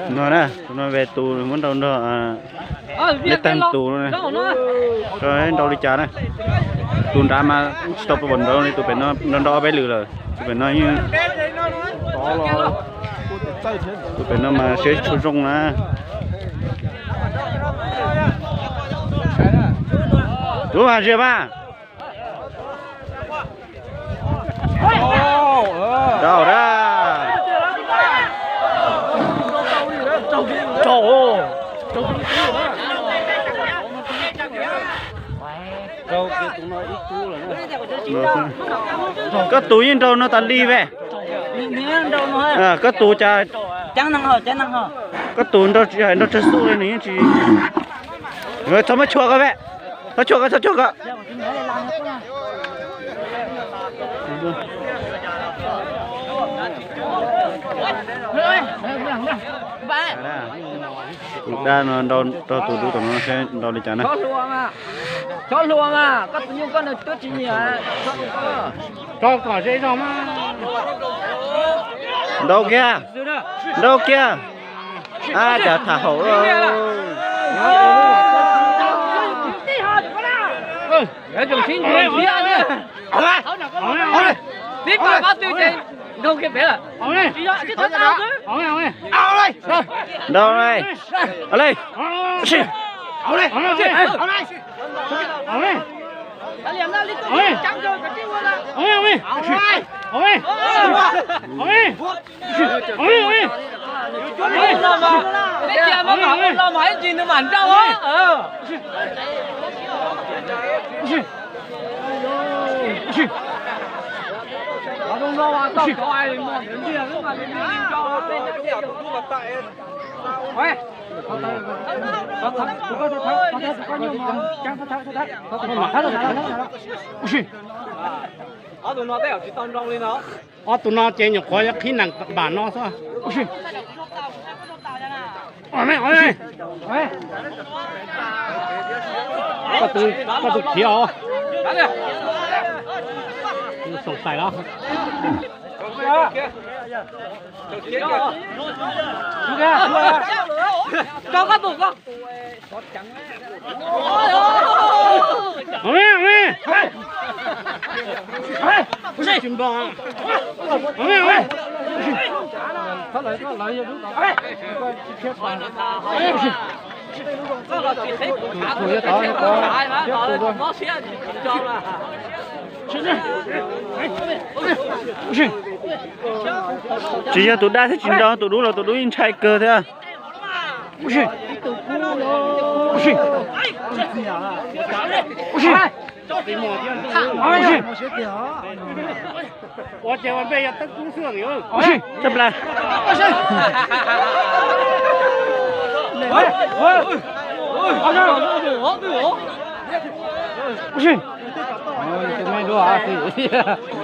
Nó nè, nó về tù muốn đâu nó biết tên tù này, rồi đâu đi trả này, tù ra mà stop cái vấn đâu này, tụi nó đo bé lừa rồi, tụi nó như tụi nó mà sẽ chôn rong nè, đúng mà chưa ba, đâu ra. Có túi in đâu nó tàn đi về. Có túi cha. Chẳng năng hở. Có túi đâu nó chơi su lên này chị. Rồi sao mà chua cái vậy? Nó chua cái. Đa nó đâu tụi nó sẽ đâu đi chả này. Cho luôn à, có nhiều con được tốt gì à? Cho cỏ dễ rồi mà. Đâu kia? À, đã thả hổ rồi. Để dùng xin đi đi. Tiếp vào bắt tiêu gì? Đâu kia bé là. Đâu đây? Ở đây. Lo mãi gì nữa mà ăn đâu á. Không lo à, tao có ai mà đến gì nữa mà đến cho tụi nó đeo chỉ tông rong lên nó. Tụi nó chơi nhiều khói khi nàng bản nó sao? Ôi. Có tụi thiếu. Sổng xài đó. Cho các tụi con. Ôi. Chim bò. Ôi. Thoát lại vô đúng rồi. Chỉ cho tụi đa thế chuyện đó, tụi đúng là tụi đúng in trai cơ thế à? Tôi chơi完被tất cú xương rồi. Chấp lại.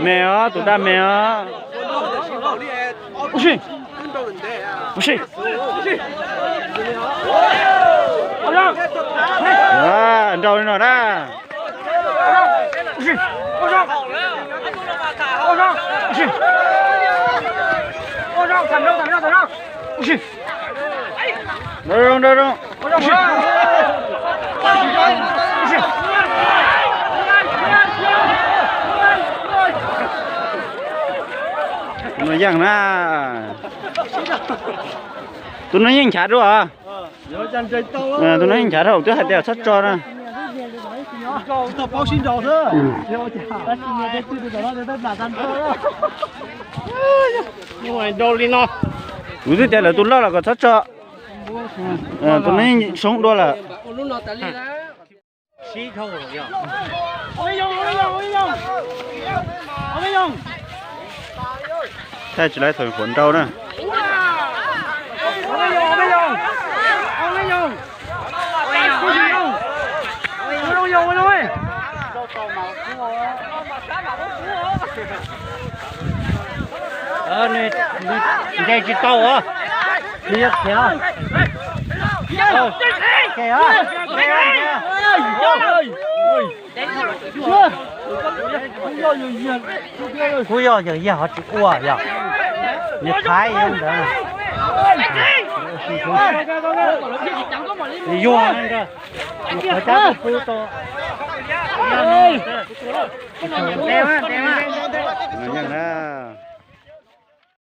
Mèo, tụi ta mèo. Ăn đâu nó ra. Đâu. Nó giang na. Tụi nó nhanh chả rồi à? Tụi nó nhanh chả rồi, tụi hạt đèo sắt cho nè. Tao bao xin rồi thôi. Nhưng mà đâu đi nó. Tụi nó là tụi nó là có sắt cho. Tụi nó sống đó là. Xí không rồi nhở. Thế chỉ lấy thổi khuẩn đâu nè. Này đây chỉ tàu á. Đi kìa. Kìa. Cú yo giờ họ chỉ cua giờ. Nhiệt thái không đó. 你用那个，我家不多。Nó nhận ra